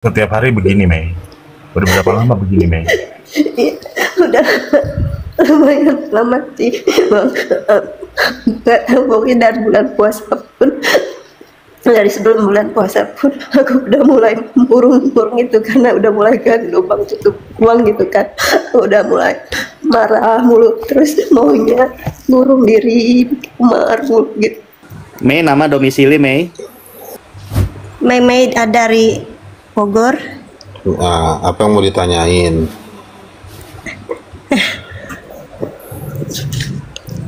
Setiap hari begini, Mei. Udah berapa lama begini, Mei? Iya, udah lumayan lama sih bang. Nggak tahu, mungkin dari bulan puasa pun, dari sebelum bulan puasa pun aku udah mulai murung-murung itu, karena udah mulai kan lubang tutup uang gitu kan, udah mulai marah mulu, terus maunya ngurung diri, marah gitu. Mei, nama domisili Mei. Mei dari Bogor. Nah, apa yang mau ditanyain?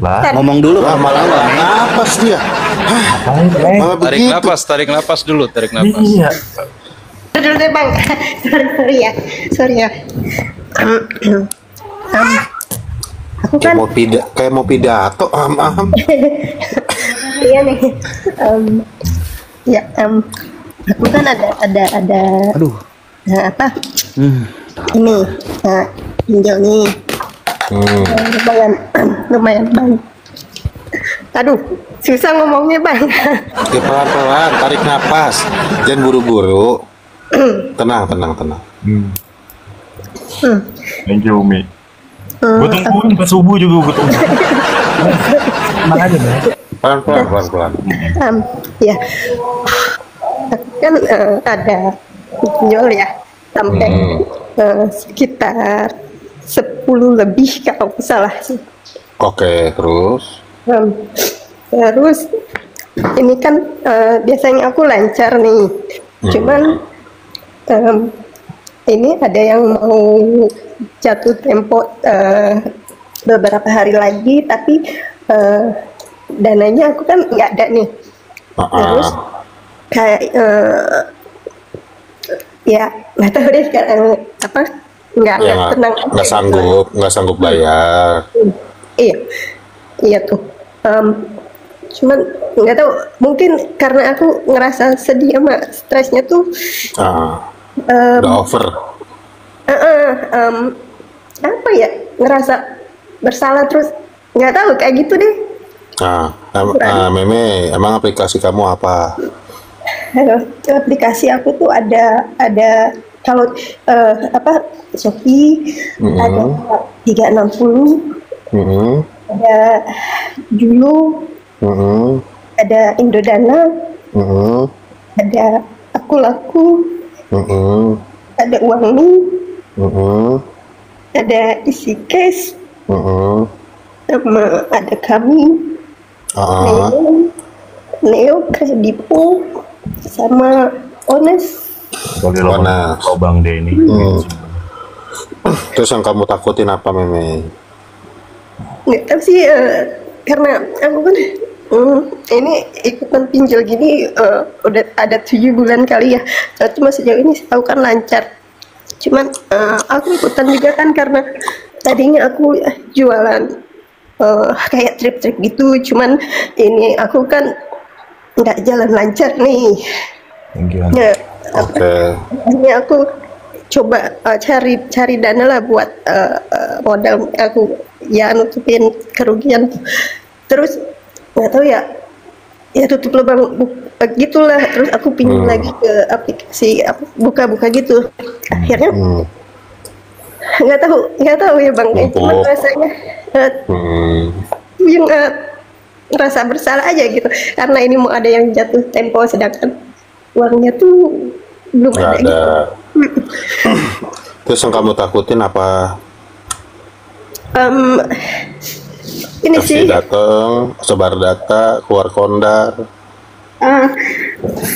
Lah, Ngomong dulu. Lah malah napas dia. ngapain, Mei? Malah Tarik begitu. napas, tarik napas dulu, tarik napas. Iya. Dulu deh bang, sorry ya. Aku kan Kayak mau pidato, iya nih. Ya, aku kan ada Aduh. apa Hmm. ini, pinjol nih. Lumayan, lumayan bang. Aduh, susah ngomongnya bang. Ya pelan-pelan, tarik napas. Jangan buru-buru. Tenang. Thank you, Umi. Gue tungguin ke subuh juga gue tunggu. Tenang aja, Mei. Pelan-pelan. Ya, kan ada pinjol ya, sampai sekitar 10 lebih kalau nggak salah sih. Oke, terus. Terus ini kan biasanya aku lancar nih, cuman ini ada yang mau jatuh tempo beberapa hari lagi, tapi dananya aku kan nggak ada nih. Terus kayak ya nggak tahu deh sekarang apa, nggak Ya tenang nggak aja. nggak sanggup bayar. Iya tuh. Cuman nggak tahu, mungkin karena aku ngerasa sedih sama stresnya tuh. Udah over. Apa ya, ngerasa bersalah terus, nggak tahu kayak gitu deh. Meme, emang aplikasi kamu apa? Aplikasi aku tuh ada kalau apa, Shopee, ada 360, ada Julu, ada Indodana, ada Aku Laku, ada Uangmi, ada Isi Cash, sama ada Kami, Neo, Kredipo, sama Honest. Sebagai lobang deh ini. Terus yang kamu takutin apa, Meme? Nggak tahu sih, karena aku kan ini ikutan pinjol gini udah ada 7 bulan kali ya. Cuma sejauh ini aku kan lancar. Cuman aku ikutan juga kan karena tadinya aku jualan kayak trip-trip gitu. Cuman ini aku kan nggak jalan lancar nih. Thank you. Ya, Oke. ini aku coba cari dana lah buat modal aku ya, nutupin kerugian. Terus nggak tahu ya tutup lubang gitulah. Terus aku pinjam lagi ke aplikasi buka-buka gitu. Akhirnya nggak tahu ya bang, cuma rasanya yang rasa bersalah aja gitu, karena ini mau ada yang jatuh tempo sedangkan uangnya tuh belum Nggak ada ada. gitu. Terus yang kamu takutin apa? Ini Kasih sih datang, sebar data, keluar kondar.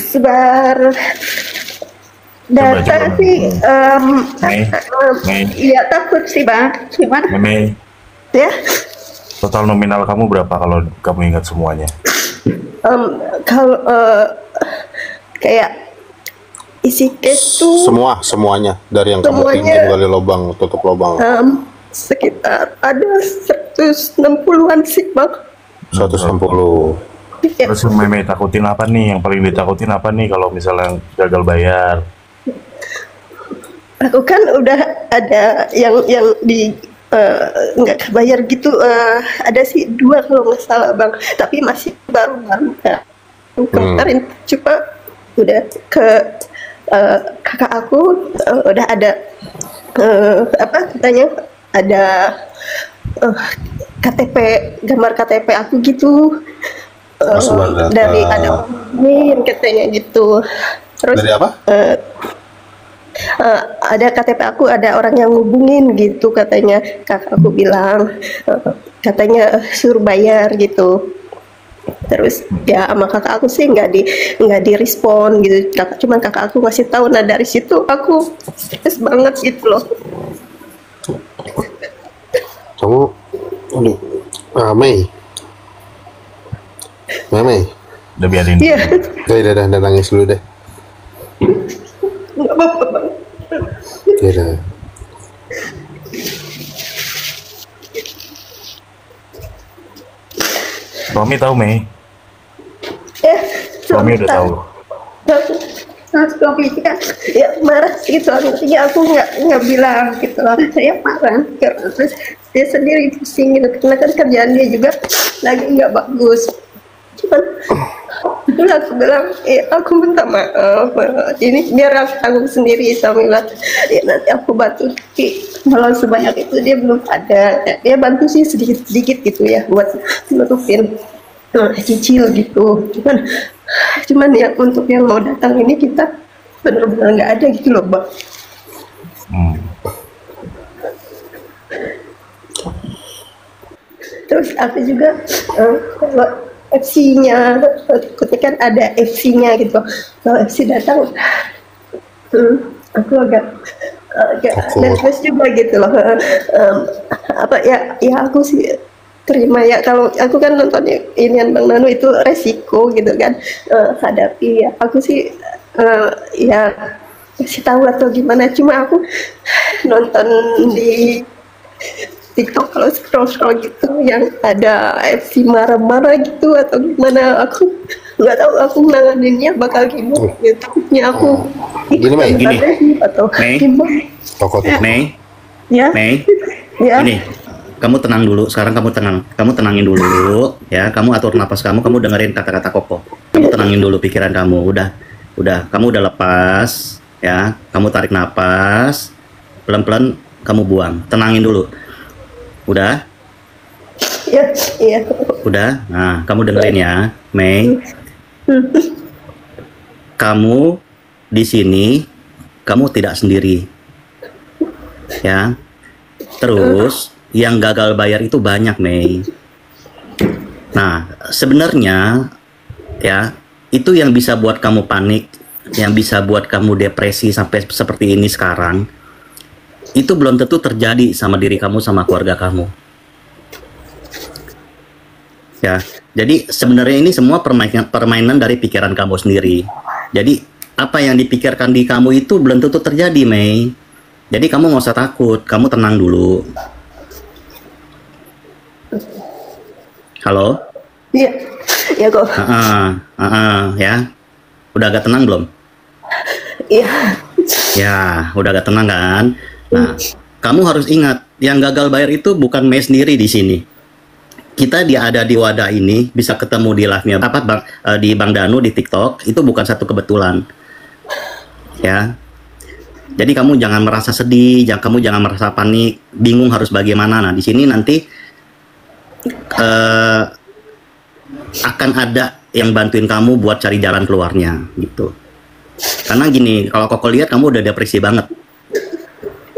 sebar data Coba. sih. Mei. Iya takut sih bang, cuman Mei, ya total nominal kamu berapa kalau kamu ingat semuanya? kalau kayak isi cash tuh Semuanya dari yang kamu Semuanya. pinjam kali lobang, tutup lobang. sekitar ada 160-an sih bang. 160. Ya, Terus yang Mei takutin apa nih? Yang paling ditakutin apa nih kalau misalnya gagal bayar? aku kan udah ada yang di nggak kebayar gitu, ada sih 2 kalau nggak salah bang, tapi masih baru-baru kan. Kemarin coba udah ke kakak aku udah ada apa katanya ada KTP, gambar KTP aku gitu. Sebar data. Dari ada min katanya gitu. Terus Dari apa? ada KTP aku, ada orang yang ngubungin gitu katanya. Kakak aku bilang katanya suruh bayar gitu. Terus ya sama kakak aku sih nggak direspon gitu. Cuman kakak aku ngasih tahu. Nah dari situ aku stres banget gitu loh. Kamu, aduh, Mei, Mei, Udah biarin. Iya, udah nangis dulu deh. nggak apa-apa Bang. Ya udah. Suami tahu Mei? Ya, Suami udah tahu. Suami kan ya marah gitu, artinya aku nggak bilang gitu loh. Saya marah terus dia sendiri pusing gitu karena kan kerjaan dia juga lagi nggak bagus. Cuman itulah aku bilang aku minta maaf, ini biar aku tanggung sendiri. Suami bilang ya nanti aku bantu. Kalau sebanyak itu dia belum ada, dia bantu sih sedikit gitu ya buat nutupin cicil gitu. Cuman ya untuk yang mau datang ini kita benar-benar nggak ada gitu loh Bang. Terus aku juga kalau FC-nya, ketika ada FC-nya gitu, kalau FC datang aku agak nervous juga gitu loh. Apa ya aku sih terima ya, kalau aku kan nonton inian Bang Nano itu resiko gitu kan, hadapi ya. Aku sih ya kasih tahu atau gimana, cuma aku nonton di TikTok kalau scroll gitu yang ada FC marah-marah gitu atau gimana, aku nggak tahu aku nanganinnya bakal gimana gitu. Takutnya aku Gini, Mei, gini. atau Mei. gimana Pokoknya. Mei, ya. Mei, Ya. ini kamu tenang dulu. Sekarang kamu tenangin dulu, ya. Kamu atur napas kamu dengerin kata-kata Koko. Kamu tenangin dulu pikiran kamu. Udah. Kamu udah lepas, ya. Kamu tarik napas, pelan-pelan kamu buang. Tenangin dulu. Udah, Iya. udah. Nah, kamu dengerin ya, Mei. Kamu di sini, kamu tidak sendiri, ya. Terus yang gagal bayar itu banyak, Mei. Nah, sebenarnya ya, itu yang bisa buat kamu panik, yang bisa buat kamu depresi sampai seperti ini sekarang, itu belum tentu terjadi sama diri kamu, sama keluarga kamu. Ya, jadi sebenarnya ini semua permainan dari pikiran kamu sendiri. Jadi apa yang dipikirkan di kamu itu belum tentu terjadi, Mei. Jadi kamu nggak usah takut, kamu tenang dulu. Halo? Iya. Ya kok. Ya. Udah agak tenang belum? Iya. Ya, udah agak tenang kan? Nah, kamu harus ingat, yang gagal bayar itu bukan Mei sendiri di sini. Kita ada di wadah ini, bisa ketemu di live-nya di Bang Danu di TikTok, itu bukan satu kebetulan. Ya. Jadi kamu jangan merasa sedih, kamu jangan merasa panik, bingung harus bagaimana. Nah, di sini nanti akan ada yang bantuin kamu buat cari jalan keluarnya, gitu. Karena gini, kalau Koko lihat kamu udah depresi banget,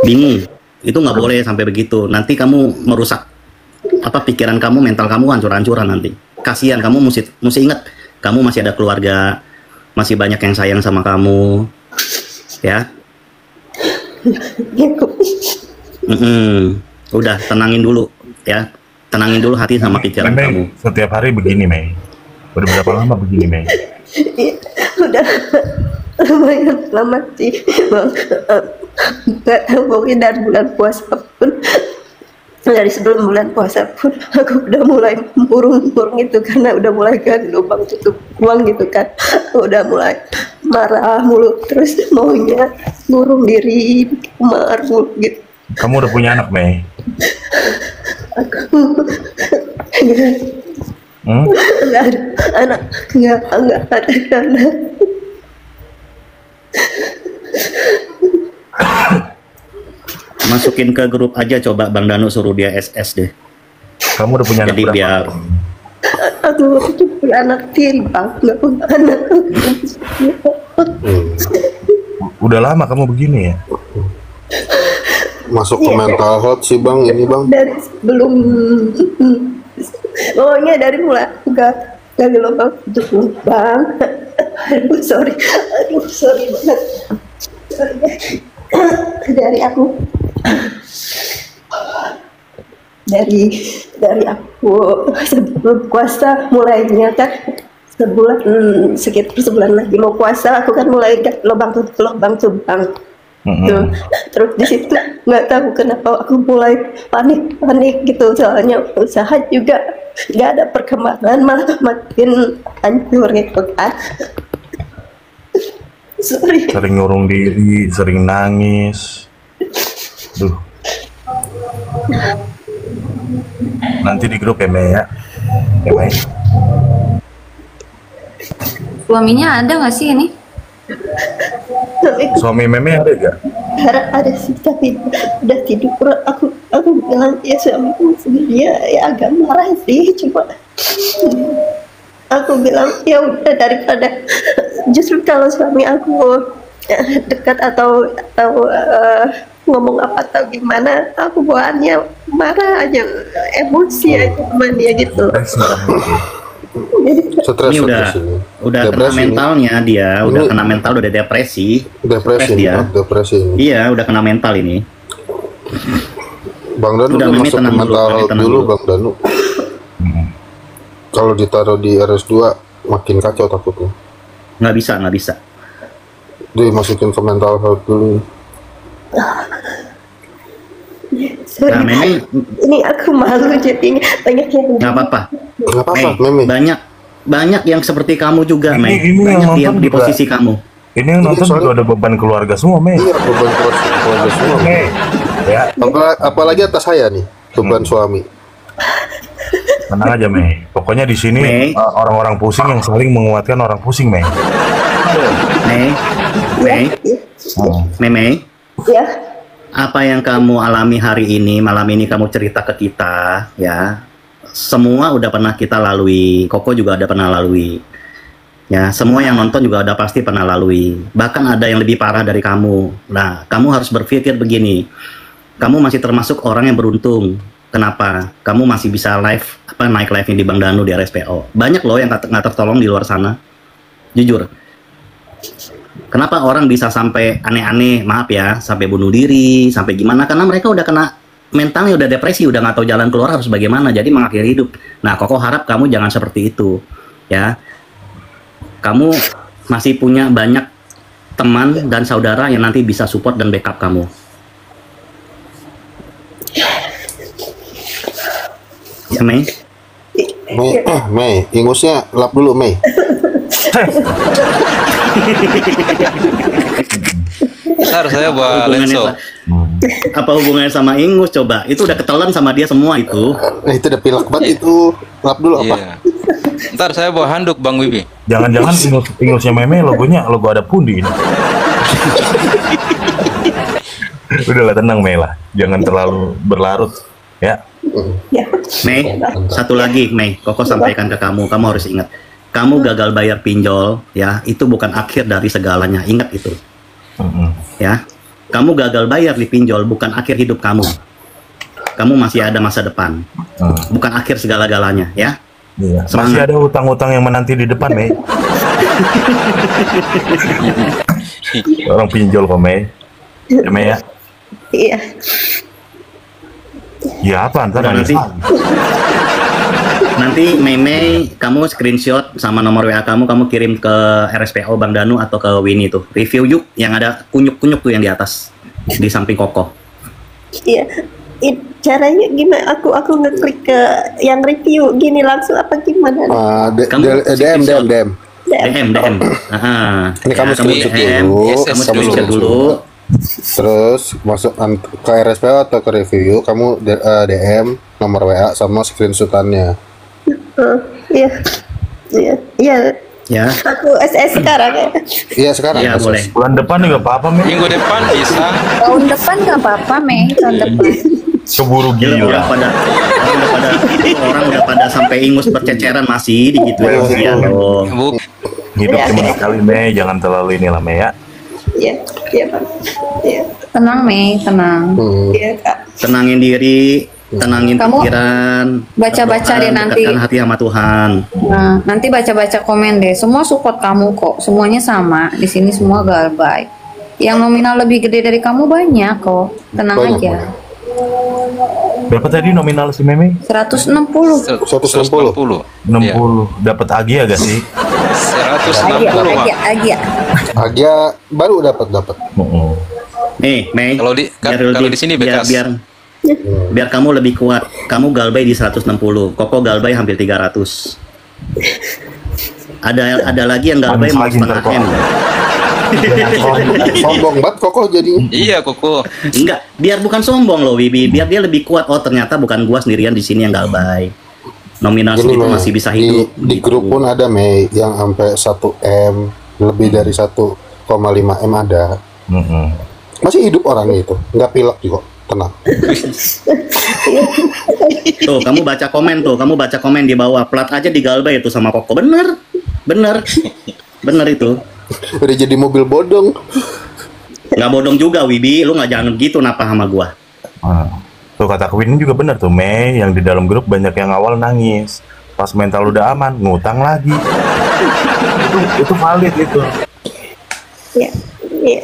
bingung, itu nggak boleh sampai begitu. Nanti kamu merusak pikiran kamu, mental kamu hancur-hancuran nanti. Kasihan, kamu mesti ingat, kamu masih ada keluarga, masih banyak yang sayang sama kamu, ya. Udah, tenangin dulu, ya. Tenangin dulu hati sama pikiran Mei, kamu. setiap hari begini, Mei. Udah berapa lama begini, Mei? Udah lumayan lama sih Bang. Nggak tahu, pokoknya dari bulan puasa pun, dari sebelum bulan puasa pun aku udah mulai murung gitu, karena udah mulai kan lubang tutup uang gitu kan, udah mulai marah mulu, terus maunya ngurung diri, kamar mulu gitu. Kamu udah punya anak, Mei? Nggak ada anak, nggak ada anak. Masukin ke grup aja, coba Bang Danu suruh dia SS deh. Kamu udah punya anak Jadi berapa? biar Aduh, aku punya anak tiri, Bang. Nggak punya anak. Udah lama kamu begini ya? Masuk ke mental health sih bang, ini bang. Dari sebelum, pokoknya dari mulai enggak lubang itu Bang. Aduh, sorry banget. Sorry. Dari aku dari aku sebelum puasa mulainya kan sekitar sebulan lagi mau puasa, aku kan mulai lubang cubang. Terus di situ nggak tahu kenapa aku mulai panik gitu, soalnya usaha juga nggak ada perkembangan, malah makin hancur gitu kan. Sorry. Sering ngurung diri, sering nangis. Duh. Nanti di grup ya, Mei ya. Ya, Mei. Suaminya ada nggak sih ini? Suami Meme ada gak? Ada sih, tapi udah tidur. Aku bilang ya suamiku sebenarnya ya agak marah sih, cuma aku bilang ya udah, daripada justru kalau suami aku dekat atau ngomong apa atau gimana, aku bawaannya marah aja, emosi aja sama dia gitu. Stres ini udah kena mentalnya dia, udah kena mental, udah depresi. Depresi dia. Depresi. Iya, udah kena mental ini. Bang Danu Udah, tuh Mimi masuk ke tenang mental dulu, health tenang dulu dulu. Bang Danu. Kalau ditaruh di RS2 makin kacau takutnya. Nggak bisa. Dimasukin ke mental health dulu. Sorry. Nah, Meme, Ini aku malu jadi banyak yang nggak apa-apa. Nggak apa-apa, Mei, Meme. banyak yang seperti kamu juga, Ini Mei. yang Banyak yang nonton di juga. posisi kamu. Ini yang nonton soalnya- juga ada beban keluarga semua, Mei. Iya, beban keluarga semua. Mei. Ya, Apalagi atas saya nih, beban suami. tenang aja, Mei. Pokoknya di sini Mei. orang-orang pusing yang saling menguatkan orang pusing, Mei. Mei, Mei, ya. apa yang kamu alami hari ini, malam ini kamu cerita ke kita, ya. Semua udah pernah kita lalui, Koko juga udah pernah lalui. Ya, semua yang nonton juga udah pasti pernah lalui. Bahkan ada yang lebih parah dari kamu. Nah, kamu harus berpikir begini. Kamu masih termasuk orang yang beruntung. Kenapa? Kamu masih bisa naik live-nya di Bang Danu di RSPO. Banyak loh yang nggak tertolong di luar sana. Jujur. Kenapa orang bisa sampai aneh-aneh, maaf ya, sampai bunuh diri, sampai gimana? Karena mereka udah kena mentalnya, udah depresi, udah nggak tahu jalan keluar harus bagaimana, jadi mengakhiri hidup. Nah, Koko harap kamu jangan seperti itu, ya. Kamu masih punya banyak teman dan saudara yang nanti bisa support dan backup kamu. Ya, Mei? Mei, ingusnya lap dulu, Mei. Ntar saya bawa lenso. Apa hubungannya sama ingus coba? Itu udah ketelan sama dia semua itu. Itu udah pilek banget itu. Lap dulu apa? Iya. Ntar saya bawa handuk Bang Wibi. Jangan-jangan ingusnya Meme logonya logo ada pundi ini. Udahlah, tenang, Mei lah. Jangan terlalu berlarut, ya. Ya. Mei, satu lagi, Mei, Koko sampaikan ke kamu harus ingat, kamu gagal bayar pinjol, ya, itu bukan akhir dari segalanya, ingat itu, ya, kamu gagal bayar di pinjol bukan akhir hidup kamu masih ada masa depan, bukan akhir segala-galanya, ya. Iya. Masih Semangat. ada utang-utang yang menanti di depan, Mei. Orang pinjol kok, Mei. Ya, Mei ya. Iya. Ya apa ntar Udah, nangis nanti. lagi. Nanti Mei, kamu screenshot sama nomor WA kamu kirim ke RSPO Bang Danu atau ke Winnie tuh, review yuk yang ada kunyuk-kunyuk tuh yang di atas, di samping Koko. Iya. Caranya gimana? Aku ngeklik ke yang review gini langsung apa gimana? Kamu DM. DM. Aha. Ini kamu screenshot dulu. Kamu screenshot dulu. Terus masuk ke RSPO atau ke review, kamu DM nomor WA sama screenshotannya. Iya. Iya. Iya. Ya, Aku SS sekarang ya. Iya sekarang. ya boleh. Bulan depan juga apa-apa, Mei. Minggu depan bisa. Tahun depan nggak apa-apa, Mei. Tahun depan. Keburu Gila, gila. orang udah pada sampai ingus berceceran masih digituin ya loh. Bu, Hidup cuma sekali, Mei. Jangan terlalu inilah, Mei ya. Iya, iya Pak. Iya, Tenang, Mei, tenang. iya Kak. Tenangin diri, tenangin Kamu pikiran. baca-baca deh nanti. Dekatkan hati sama Tuhan. Nah, nanti baca-baca komen deh. Semua support kamu kok. Semuanya sama. Di sini semua galbay. Yang nominal lebih gede dari kamu banyak kok. Tenang Banyak, aja. banyak. Berapa tadi nominal si Mei? 160. 160. 60. Dapat Agia gak sih? 160. Mak. Aja. Agia baru dapat. Heeh. Nih, Mei. Kalau di- kalau di sini biar, bekas. biar kamu lebih kuat. Kamu galbay di 160. Koko galbay hampir 300. Ada lagi yang galbay Manis mau lagi setengah ntar, Kok. M. Sombong banget kokoh jadi. Iya, Koko. Enggak, biar bukan sombong loh, Wibi. Biar dia lebih kuat. Oh, ternyata bukan gua sendirian di sini yang galbay. Nominal Gini, segitu Mei, masih bisa di, hidup. di gitu. grup pun ada Mei yang sampai 1 M, lebih dari 1,5 M ada. Heeh. Masih hidup orangnya itu, nggak pilek juga, tenang. Tuh, kamu baca komen tuh. Kamu baca komen di bawah. Plat aja di galbay itu sama Koko. Bener. Bener itu. Udah jadi mobil bodong. Nggak bodong juga, Wibi. Lu nggak jangan gitu napa sama gua. Ah. Tuh kata Queen juga benar tuh, Mei. Yang di dalam grup banyak yang awal nangis. Pas mental udah aman, ngutang lagi. itu valid itu. Iya, iya,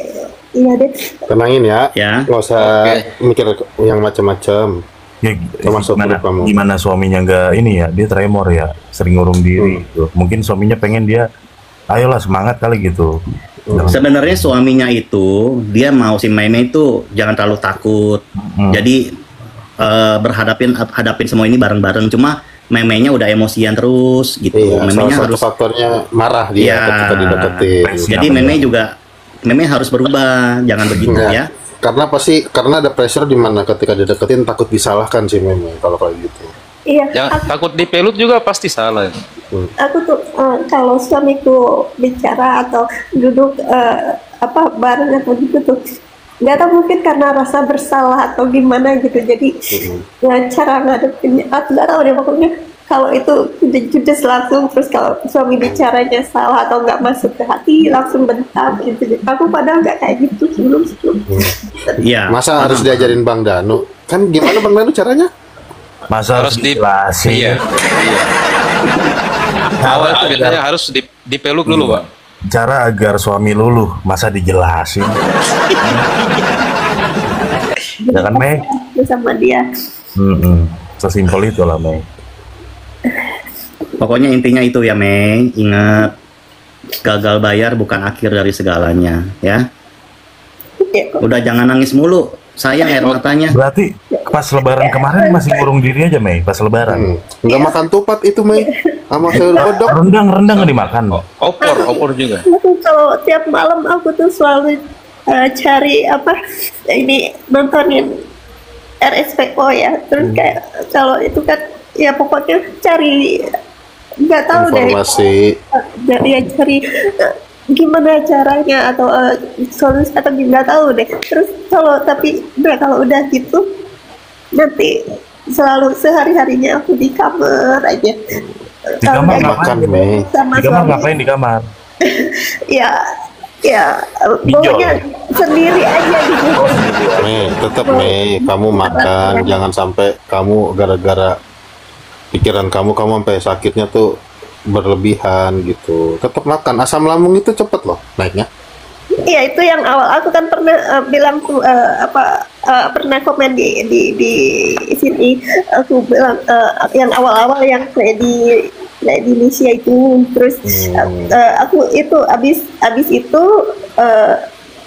iya deh. Tenangin ya, Ya. nggak usah mikir yang macam-macam. Ya, Termasuk grup kamu. gimana suaminya nggak ini ya, dia tremor ya, sering ngurung diri gitu. Mungkin suaminya pengen dia, ayolah semangat kali gitu. Sebenarnya suaminya itu dia mau si Meme itu jangan terlalu takut. Jadi hadapin semua ini bareng-bareng. Cuma Memenya udah emosian terus gitu. Iya, salah Memenya satu harus faktornya marah dia Iya. ketika dideketin. jadi Meme harus berubah, jangan begitu Iya. ya. Karena karena ada pressure di mana ketika dideketin takut disalahkan sih Meme kalau kayak gitu. Iya, Yang takut dipelut juga pasti salah. aku tuh kalau suamiku bicara atau duduk bareng atau gitu tuh nggak tahu, mungkin karena rasa bersalah atau gimana gitu, jadi cara ngadepinnya aku nggak tahu deh, pokoknya kalau itu judes langsung, terus kalau suami bicaranya salah atau nggak masuk ke hati langsung bentak gitu. Aku padahal nggak kayak gitu sebelum. Iya. Masa harus diajarin Bang Danu? Kan gimana Bang Danu caranya? Masa harus dijelasin. Iya. Awal itu biasanya harus dipeluk dulu, Pak. Cara agar suami luluh, masa dijelasin. Ya kan, Mei? Sama dia. Sesimpel itu lah, Mei. Pokoknya intinya itu ya, Mei. Ingat, gagal bayar bukan akhir dari segalanya, ya. Udah jangan nangis mulu. Sayang air matanya. Berarti pas lebaran kemarin masih ngurung diri aja, Mei, pas lebaran. Nggak makan tupat itu Mei sama sayur kodok. Rendang nggak dimakan. Opor juga. Aku kalau tiap malam aku tuh selalu cari ini nontonin RSPO ya, terus kayak kalau itu kan ya pokoknya cari, nggak tahu Informasi. deh ya, cari gimana caranya atau solusi atau nggak tahu deh. Terus kalau udah gitu nanti selalu sehari-harinya aku di kamar aja. Di kamar ngapain, Mei? Sama Di kamar suami. ngapain di kamar? Ya Bijol. pokoknya sendiri aja gitu. Mei, tetap Mei, kamu makan, jangan sampai kamu gara-gara pikiran kamu sampai sakitnya tuh berlebihan gitu. Tetap makan, asam lambung itu cepet loh naiknya. Iya, itu yang awal aku kan pernah bilang tuh pernah komen di sini, aku bilang yang awal-awal yang kayak di Indonesia itu, terus aku itu abis itu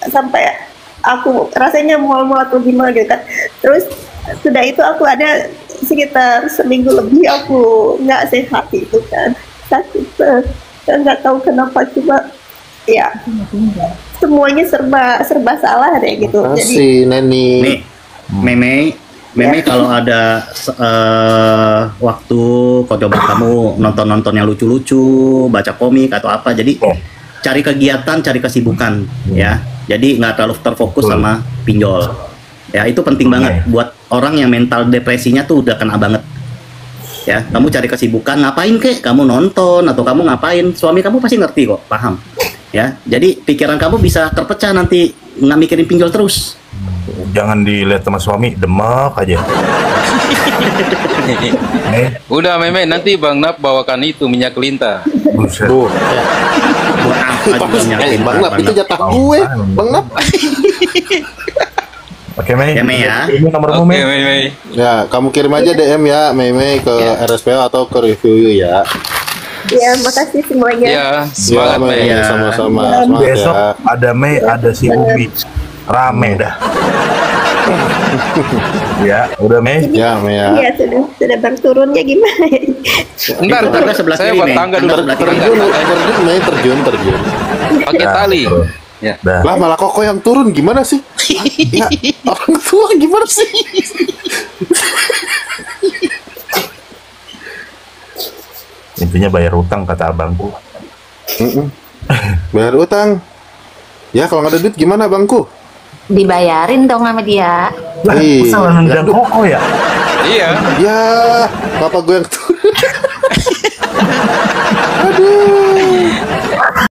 sampai aku rasanya mual-mual atau gimana gitu kan. Terus sudah itu aku ada sekitar seminggu lebih aku nggak sehat itu kan, sakit, nggak tahu kenapa, cuma ya semuanya serba salah deh gitu. Jadi Makasih Neni. Nih, Meme kalau ada waktu kau coba kamu nonton-nonton yang lucu-lucu, baca komik atau apa. Jadi cari kegiatan, cari kesibukan ya. Jadi nggak terlalu terfokus sama pinjol. Ya itu penting banget buat orang yang mental depresinya tuh udah kena banget. Ya, kamu cari kesibukan, ngapain kek? Kamu nonton atau kamu ngapain? Suami kamu pasti ngerti kok, paham. Ya, jadi pikiran kamu bisa terpecah nanti nggak mikirin pinjol terus. Jangan dilihat sama suami, demek aja. Udah Meme, nanti Bang Nap bawakan itu minyak lintah. Buset. Tuh. Aduh, Bang Nap itu jatah gue. Bang Nap. Oke, Mei. Ya, Mei, ya. Ini nomormu, Oke Mei. Meme. Ya, kamu kirim aja DM ya, Mei ke RSPO atau ke review you ya. Ya, makasih semuanya. Ya, semangat Ya, Mei. Mei, sama-sama. Semangat Besok ya. ada Mei, ada si Umi. Rame dah. Ya, udah Mei. Ya, Mei ya. Iya, sudah bang turunnya gimana ya? Ntar, Itu tangga sebelah saya kiri, buat Mei. tangga dulu. Tangga sebelah kiri. Terjun, Mei, terjun. Pakai Ya, tali. betul. Ya. Dah. Lah malah kok yang turun gimana sih? Ya, orang tua gimana sih? Intinya bayar utang kata abangku. Bayar utang. Ya kalau nggak ada duit gimana bangku? Dibayarin dong sama dia. Lah, Iya. salah nendang koko ya? Iya. Ya, bapak gue yang turun. Aduh.